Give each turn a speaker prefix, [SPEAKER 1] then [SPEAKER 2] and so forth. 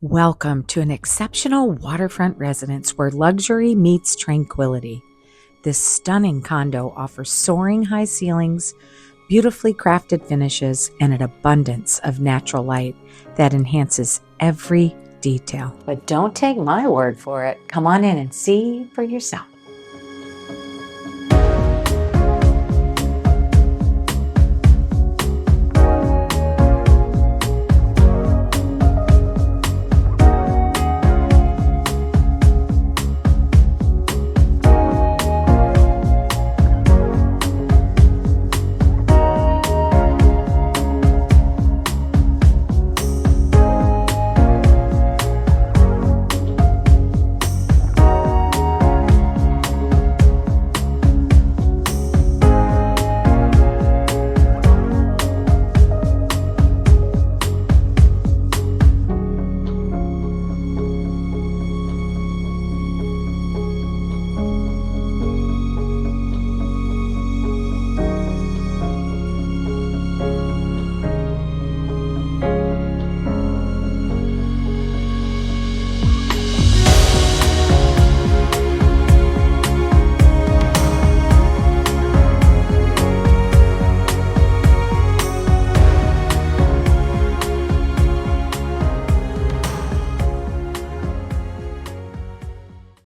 [SPEAKER 1] Welcome to an exceptional waterfront residence where luxury meets tranquility. This stunning condo offers soaring high ceilings, beautifully crafted finishes, and an abundance of natural light that enhances every detail.
[SPEAKER 2] But don't take my word for it. Come on in and see for yourself.